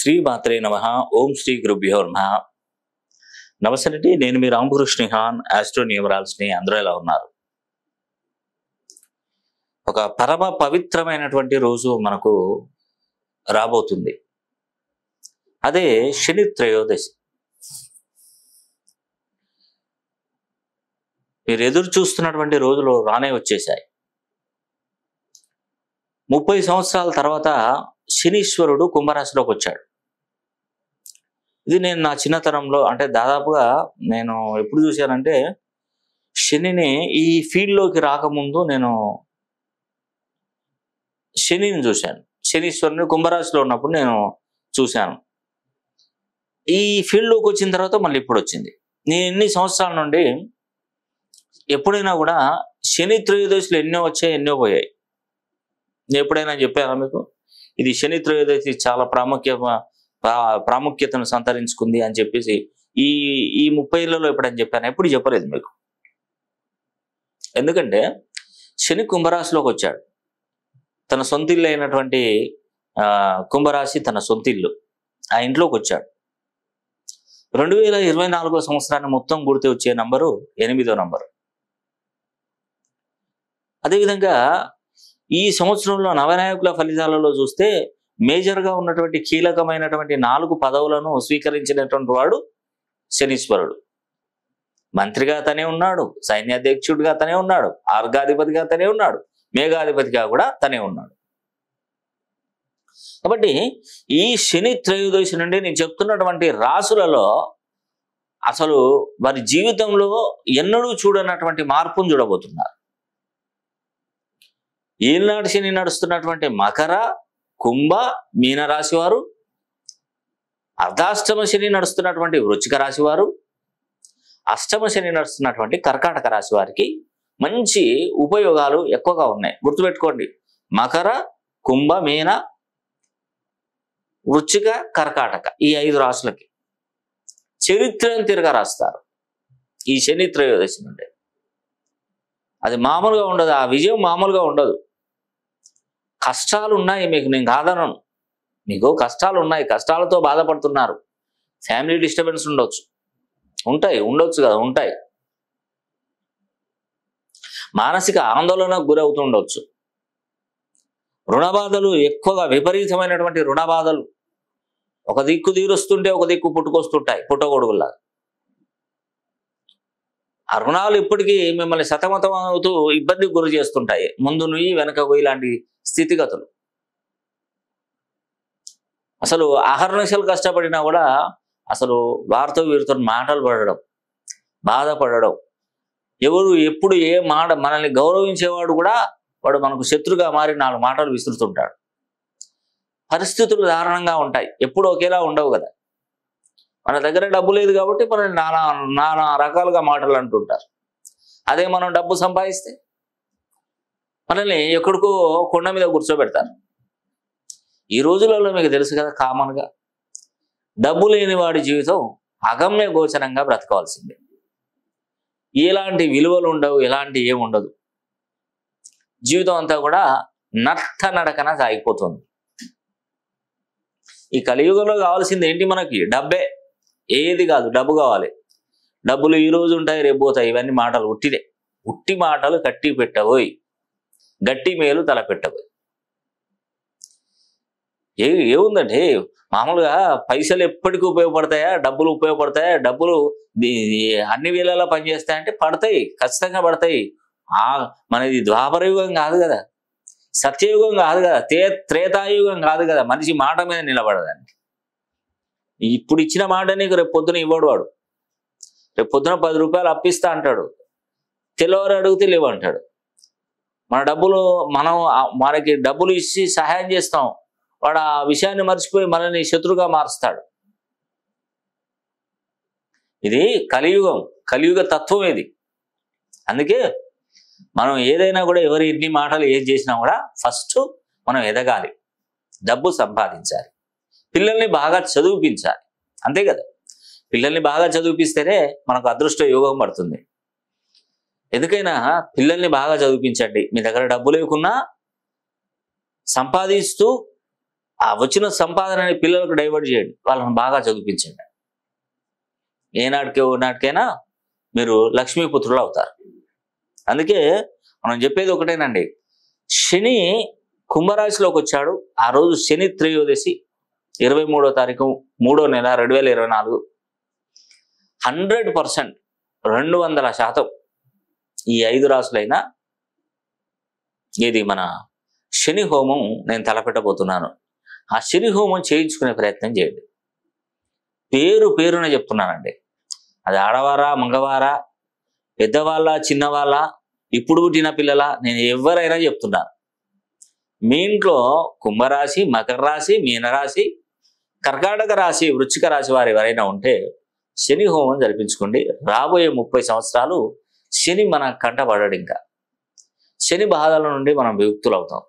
శ్రీ మాత్రే నమః. ఓం శ్రీ గురుభ్యో నమః. నమస్తే అండి, నేను మీ రామకృష్ణహాన్, ఆస్ట్రో న్యూమరాల్స్ని. అందరూ ఎలా ఉన్నారు? ఒక పరమ పవిత్రమైనటువంటి రోజు మనకు రాబోతుంది. అదే శని త్రయోదశి. మీరు ఎదురు చూస్తున్నటువంటి రోజులు రానే వచ్చేసాయి. 30 సంవత్సరాల తర్వాత శనీశ్వరుడు కుంభరాశిలోకి వచ్చాడు. ఇది నేను నా చిన్నతనంలో, అంటే దాదాపుగా నేను ఎప్పుడు చూశానంటే, శనిని ఈ ఫీల్డ్లోకి రాకముందు నేను శనిని చూశాను. శనీశ్వరుని కుంభరాశిలో ఉన్నప్పుడు నేను చూశాను. ఈ ఫీల్డ్లోకి వచ్చిన తర్వాత మళ్ళీ ఇప్పుడు వచ్చింది. నేను ఎన్ని సంవత్సరాల నుండి ఎప్పుడైనా కూడా శని త్రయోదశులు ఎన్నో వచ్చాయి, ఎన్నో పోయాయి. నేను ఎప్పుడైనా చెప్పానా మీకు? ఇది శని త్రయోదశి చాలా ప్రాముఖ్యతను సంతరించుకుంది అని చెప్పేసి ఈ 30 ఏళ్లలో ఎప్పుడైనా చెప్పాను? ఎప్పుడు చెప్పలేదు మీకు. ఎందుకంటే శని కుంభరాశిలోకి వచ్చాడు. తన సొంతిల్లు అయినటువంటి కుంభరాశి తన సొంతిల్లు, ఆ ఇంట్లోకి వచ్చాడు. 2024 సంవత్సరాన్ని మొత్తం గుర్తు వచ్చే నంబరు 8వ నంబరు. అదేవిధంగా ఈ సంవత్సరంలో నవనాయకుల ఫలితాలలో చూస్తే మేజర్గా ఉన్నటువంటి కీలకమైనటువంటి 4 పదవులను స్వీకరించినటువంటి వాడు శనీశ్వరుడు. మంత్రిగా తనే ఉన్నాడు, సైన్యాధ్యక్షుడిగా తనే ఉన్నాడు, ఆర్గాధిపతిగా తనే ఉన్నాడు, మేఘాధిపతిగా కూడా తనే ఉన్నాడు. కాబట్టి ఈ శని త్రయోదశి నుండి నేను చెప్తున్నటువంటి రాసులలో అసలు వారి జీవితంలో ఎన్నడూ చూడనటువంటి మార్పును చూడబోతున్నారు. ఈనాడు శని నడుస్తున్నటువంటి మకర, కుంభ, మీన రాశి వారు, అర్ధాష్టమ శని నడుస్తున్నటువంటి వృశ్చిక రాశి వారు, అష్టమ శని నడుస్తున్నటువంటి కర్కాటక రాశి వారికి మంచి ఉపయోగాలు ఎక్కువగా ఉన్నాయి. గుర్తుపెట్టుకోండి, మకర, కుంభ, మీన, వృశ్చిక, కర్కాటక, ఈ 5 రాశులకి చరిత్రను తిరగా రాస్తారు ఈ శని త్రయోదశి నుండి. అది మామూలుగా ఉండదు, ఆ విజయం మామూలుగా ఉండదు. కష్టాలు ఉన్నాయి మీకు, నేను కాదనను. మీకు కష్టాలు ఉన్నాయి, కష్టాలతో బాధపడుతున్నారు. ఫ్యామిలీ డిస్టర్బెన్స్ ఉండొచ్చు, ఉండొచ్చు కదా, ఉంటాయి. మానసిక ఆందోళనకు గురవుతుండొచ్చు. రుణబాధలు ఎక్కువగా, విపరీతమైనటువంటి రుణబాధలు. ఒక దిక్కు తీరుస్తుంటే ఒక దిక్కు పుట్టుకొస్తుంటాయి, పుట్టగొడుగుల్లా. ఆ రుణాలు ఇప్పటికీ మిమ్మల్ని సతమతం అవుతూ ఇబ్బందికి గురి చేస్తుంటాయి. ముందు నుయ్యి వెనకకు ఇలాంటి స్థితిగతులు. అసలు అహర్నిశలు కష్టపడినా కూడా అసలు వారితో వీరితో మాటలు పడడం, బాధపడడం, ఎవరు ఎప్పుడు ఏ మాట, మనల్ని గౌరవించేవాడు కూడా వాడు మనకు శత్రుగా మారి 4 మాటలు విసురుతుంటాడు. పరిస్థితులు దారుణంగా ఉంటాయి, ఎప్పుడు ఒకేలా ఉండవు కదా. మన దగ్గర డబ్బు లేదు కాబట్టి మనల్ని నానా రకాలుగా మాటలు అంటుంటారు. అదే మనం డబ్బు సంపాదిస్తే మనల్ని ఎక్కడికో కొండ మీద కూర్చోబెడతారు. ఈ రోజులలో మీకు తెలుసు కదా, కామన్గా డబ్బు లేని వాడి జీవితం అగమ్య గోచరంగా బ్రతకవలసిందే. ఎలాంటి విలువలు ఉండవు, ఎలాంటి ఏముండదు. జీవితం అంతా కూడా నడకన సాగిపోతుంది. ఈ కలియుగంలో కావాల్సింది ఏంటి? మనకి డబ్బే, ఏది కాదు, డబ్బు కావాలి. డబ్బులు ఈ రోజు ఉంటాయి, రేపు పోతాయి. ఇవన్నీ మాటలు ఉట్టిదే. ఉట్టి మాటలు కట్టి పెట్టబోయి, గట్టి మేలు తలపెట్టబోయి. ఏముందండి, మామూలుగా పైసలు ఎప్పటికీ ఉపయోగపడతాయా? డబ్బులు ఉపయోగపడతాయా? డబ్బులు అన్ని వేళలా పనిచేస్తాయంటే పడతాయి, ఖచ్చితంగా పడతాయి. మనది ద్వాపరయుగం కాదు కదా, సత్యయుగం కాదు కదా, త్రేతాయుగం కాదు కదా. మనిషి మాట మీద నిలబడదానికి. ఇప్పుడు ఇచ్చిన మాట నీకు రేపు పొద్దున ఇవ్వడు వాడు. రేపు పొద్దున 10 రూపాయలు అప్పిస్తా అంటాడు, తెల్లవారు అడిగితే లేవంటాడు. మన డబ్బులు, మనకి డబ్బులు ఇచ్చి సహాయం చేస్తాం, వాడు ఆ విషయాన్ని మర్చిపోయి మనల్ని శత్రుగా మారుస్తాడు. ఇది కలియుగం, కలియుగ తత్వం ఇది. అందుకే మనం ఏదైనా కూడా, ఎవరు ఎన్ని మాటలు ఏది చేసినా కూడా ఫస్ట్ మనం ఎదగాలి, డబ్బు సంపాదించాలి, పిల్లల్ని బాగా చదివించాలి. అంతే కదా, పిల్లల్ని బాగా చదివిస్తేనే మనకు అదృష్ట యోగం పడుతుంది. ఎందుకైనా పిల్లల్ని బాగా చదివించండి. మీ దగ్గర డబ్బు లేకున్నా సంపాదిస్తూ ఆ వచ్చిన సంపాదనని పిల్లలకు డైవర్ట్ చేయండి, వాళ్ళని బాగా చదివించండి. నాటికైనా మీరు లక్ష్మీపుత్రులు అవుతారు. అందుకే మనం చెప్పేది ఒకటేనండి, శని కుంభరాశిలోకి వచ్చాడు. ఆ రోజు శని త్రయోదశి 23వ తారీఖు 3వ నెల 2024. 100% 200% ఈ 5 రాశులైనా ఇది మన శని హోమం నేను తలపెట్టబోతున్నాను. ఆ శని హోమం చేయించుకునే ప్రయత్నం చేయండి. పేరున చెప్తున్నానండి. అది ఆడవారా, మగవారా, పెద్దవాళ్ళ, చిన్నవాళ్ళ, ఇప్పుడు పుట్టిన పిల్లల, నేను ఎవరైనా చెప్తున్నాను. మీ ఇంట్లో కుంభరాశి, మకర రాశి, మీనరాశి, కర్కాటక రాశి, వృశ్చిక రాశి వారు ఎవరైనా ఉంటే శని హోమం జరిపించుకోండి. రాబోయే 30 సంవత్సరాలు శని మన కంట పడడు. ఇంకా శని బాధల నుండి మనం విముక్తులు అవుతాం.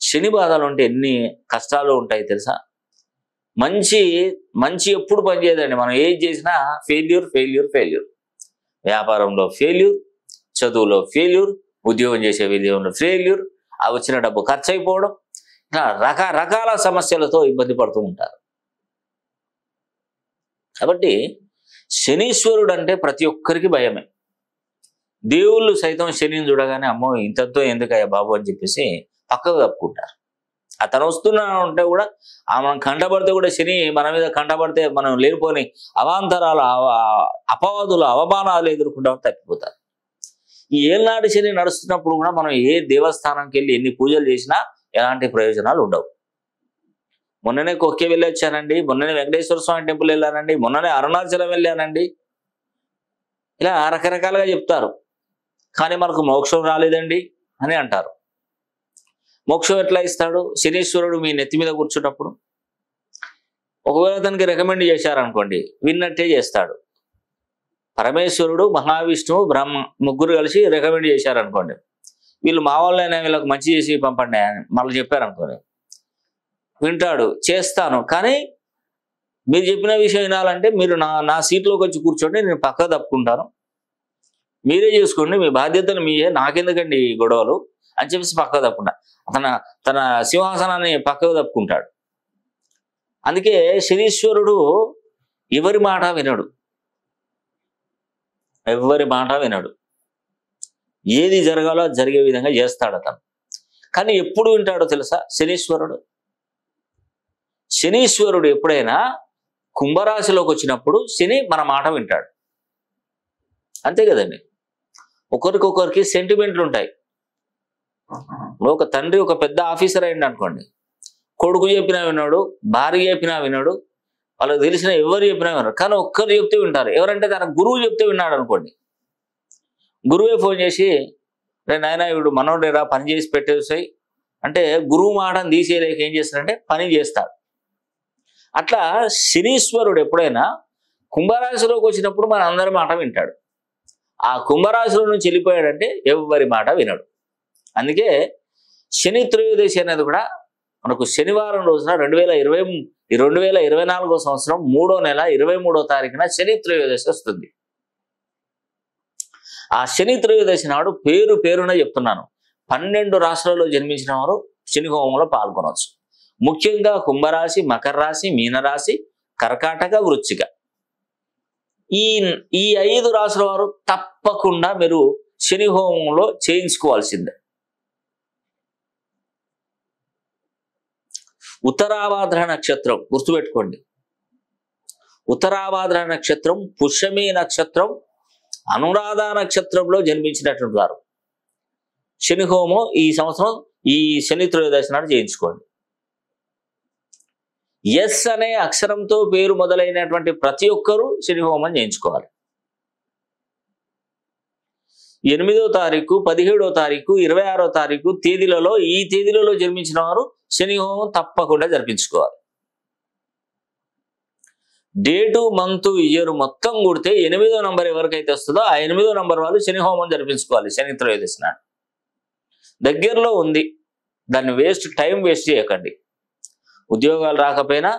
శని బాధలు ఉంటే ఎన్ని కష్టాలు ఉంటాయి తెలుసా? మంచి ఎప్పుడు పనిచేయదండి. మనం ఏది చేసినా ఫెయిల్యూర్. వ్యాపారంలో ఫెయిల్యూర్, చదువులో ఫెయిల్యూర్, ఉద్యోగం చేసే విధానంలో ఫెయిల్యూర్, ఆ వచ్చిన డబ్బు ఖర్చు అయిపోవడం, ఇలా రకరకాల సమస్యలతో ఇబ్బంది పడుతూ ఉంటారు. కాబట్టి శనీశ్వరుడు అంటే ప్రతి ఒక్కరికి భయమే. దేవుళ్ళు సైతం శనిని చూడగానే అమ్మో ఇంతతో ఎందుకయ్యా బాబు అని చెప్పేసి పక్కకు తప్పుకుంటారు. అతను వస్తున్నా ఉంటే కూడా మనం కంటపడితే కూడా శని మన మీద కంటపడితే మనం లేనిపోని అవాంతరాలు, అపవాదులు, అవమానాలు ఎదుర్కొంటామని తప్పిపోతారు. ఈ ఏళ్ళనాటి శని నడుస్తున్నప్పుడు కూడా మనం ఏ దేవస్థానంకి వెళ్ళి ఎన్ని పూజలు చేసినా ఎలాంటి ప్రయోజనాలు ఉండవు. మొన్ననే కొక్కే వెళ్ళొచ్చానండి, మొన్ననే వెంకటేశ్వర స్వామి టెంపుల్ వెళ్ళానండి, మొన్ననే అరుణాచలం వెళ్ళానండి, ఇలా రకరకాలుగా చెప్తారు. కానీ మనకు మోక్షం రాలేదండి అని అంటారు. మోక్షం ఎట్లా ఇస్తాడు? శనీశ్వరుడు మీ నెత్తి మీద కూర్చున్నప్పుడు ఒకవేళ అతనికి రికమెండ్ చేశారనుకోండి, విన్నట్టే చేస్తాడు. పరమేశ్వరుడు, మహావిష్ణువు, బ్రహ్మ ముగ్గురు కలిసి రికమెండ్ చేశారనుకోండి, వీళ్ళు మా వాళ్ళైనా వీళ్ళకి మంచి చేసి పంపండి అని మళ్ళీ చెప్పారనుకోండి, వింటాడు, చేస్తాను. కానీ మీరు చెప్పిన విషయం వినాలంటే మీరు నా సీట్లోకి వచ్చి కూర్చోండి, నేను పక్క తప్పుకుంటాను, మీరే చేసుకోండి, మీ బాధ్యతలు మీయే, నాకెందుకండి ఈ గొడవలు అని చెప్పేసి పక్కకు తప్పుకుంటా తన సింహాసనాన్ని పక్కకు తప్పుకుంటాడు. అందుకే శనీశ్వరుడు ఎవరి మాట వినడు. ఏది జరగాలో జరిగే విధంగా చేస్తాడు అతను. కానీ ఎప్పుడు వింటాడో తెలుసా? శనీశ్వరుడు ఎప్పుడైనా కుంభరాశిలోకి వచ్చినప్పుడు శని మన మాట వింటాడు. అంతే కదండి. ఒకరికొకరికి సెంటిమెంట్లు ఉంటాయి. ఒక తండ్రి ఒక పెద్ద ఆఫీసర్ అయింది అనుకోండి, కొడుకు చెప్పినా విన్నాడు, భార్య చెప్పినా విన్నాడు, వాళ్ళకి తెలిసిన ఎవరు చెప్పినా విన్నారు. కానీ ఒక్కరు చెప్తే వింటారు. ఎవరంటే తన గురువు చెప్తే విన్నాడు అనుకోండి, గురువే ఫోన్ చేసి నాయన వీడు మనోడేరా పని చేసి పెట్టేసాయి అంటే గురువు మాటను తీసేయలేక ఏం చేస్తాడంటే పని చేస్తాడు. అట్లా శనీశ్వరుడు ఎప్పుడైనా కుంభరాశిలోకి వచ్చినప్పుడు మన అందరి మాట వింటాడు. ఆ కుంభరాశిలో నుంచి వెళ్ళిపోయాడంటే ఎవరి మాట వినడు. అందుకే శని త్రయోదశి అనేది కూడా మనకు శనివారం రోజున 2024 సంవత్సరం 3వ నెల 23వ తారీఖున శని త్రయోదశి వస్తుంది. ఆ శని త్రయోదశి నాడు పేరున చెప్తున్నాను, 12 రాశులలో జన్మించిన వారు శని హోమంలో పాల్గొనవచ్చు. ముఖ్యంగా కుంభరాశి, మకర రాశి, మీనరాశి, కర్కాటక, వృశ్చిక ఈ 5 రాశుల వారు తప్పకుండా మీరు శని హోమంలో చేయించుకోవాల్సిందే. ఉత్తరాభాద్ర నక్షత్రం గుర్తుపెట్టుకోండి. ఉత్తరాభాద్ర నక్షత్రం, పుష్యమి నక్షత్రం, అనురాధ నక్షత్రంలో జన్మించినటువంటి వారు శని హోమం ఈ సంవత్సరం ఈ శని త్రయోదశి నాడు చేయించుకోండి. ఎస్ అనే అక్షరంతో పేరు మొదలైనటువంటి ప్రతి ఒక్కరూ శని హోమం చేయించుకోవాలి. 8వ తారీఖు, 17వ తారీఖు, 26వ తారీఖు తేదీలలో ఈ తేదీలలో జన్మించిన వారు శని హోమం తప్పకుండా జరిపించుకోవాలి. డేటు, మంత్, ఇయర్ మొత్తం కూడితే 8వ నంబర్ ఎవరికైతే వస్తుందో ఆ 8వ నంబర్ వాళ్ళు శని హోమం జరిపించుకోవాలి. శని త్రయోదశి నాడు దగ్గరలో ఉంది, దాన్ని టైం వేస్ట్ చేయకండి. ఉద్యోగాలు రాకపోయినా,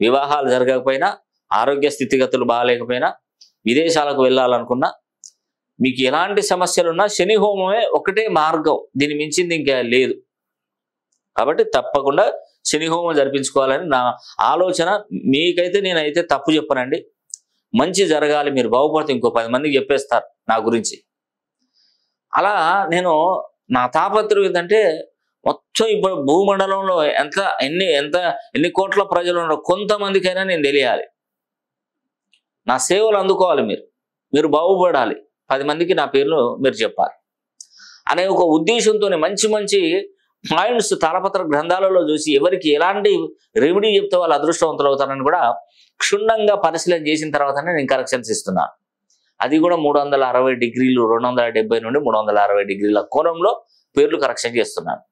వివాహాలు జరగకపోయినా, ఆరోగ్య స్థితిగతులు బాగాలేకపోయినా, విదేశాలకు వెళ్ళాలనుకున్నా, మీకు ఎలాంటి సమస్యలున్నా శని హోమమే ఒకటే మార్గం, దీని మించింది ఇంకా లేదు. కాబట్టి తప్పకుండా శని హోమం జరిపించుకోవాలని నా ఆలోచన. మీకైతే నేనైతే తప్పు చెప్పనండి. మంచి జరగాలి, మీరు బాగుపడితే ఇంకో 10 మందికి చెప్పేస్తారు నా గురించి. అలా నేను నా తాపత్రయం ఏంటంటే మొత్తం ఇప్పుడు భూమండలంలో ఎన్ని కోట్ల ప్రజలు ఉన్నారో కొంతమందికైనా నేను తెలియాలి. నా సేవలు అందుకోవాలి, మీరు బాగుపడాలి, 10 మందికి నా పేర్లు మీరు చెప్పాలి అనే ఒక ఉద్దేశంతో మంచి మంచి పాయింట్స్ తాళపత్ర గ్రంథాలలో చూసి ఎవరికి ఎలాంటి రెమెడీ చెప్తే వాళ్ళు అదృష్టవంతులు అవుతారని కూడా క్షుణ్ణంగా పరిశీలన చేసిన తర్వాతనే నేను కరెక్షన్స్ ఇస్తున్నాను. అది కూడా 360 డిగ్రీలు, 270 నుండి 360 డిగ్రీల కోణంలో పేర్లు కరెక్షన్ చేస్తున్నాను.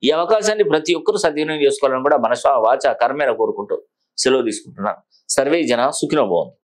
ఈ అవకాశాన్ని ప్రతి ఒక్కరూ సద్వినియోగం చేసుకోవాలని కూడా మనసా వాచ కర్మేణ కోరుకుంటూ సెలవు తీసుకుంటున్నాను. సర్వే జన సుఖినో భవంతు.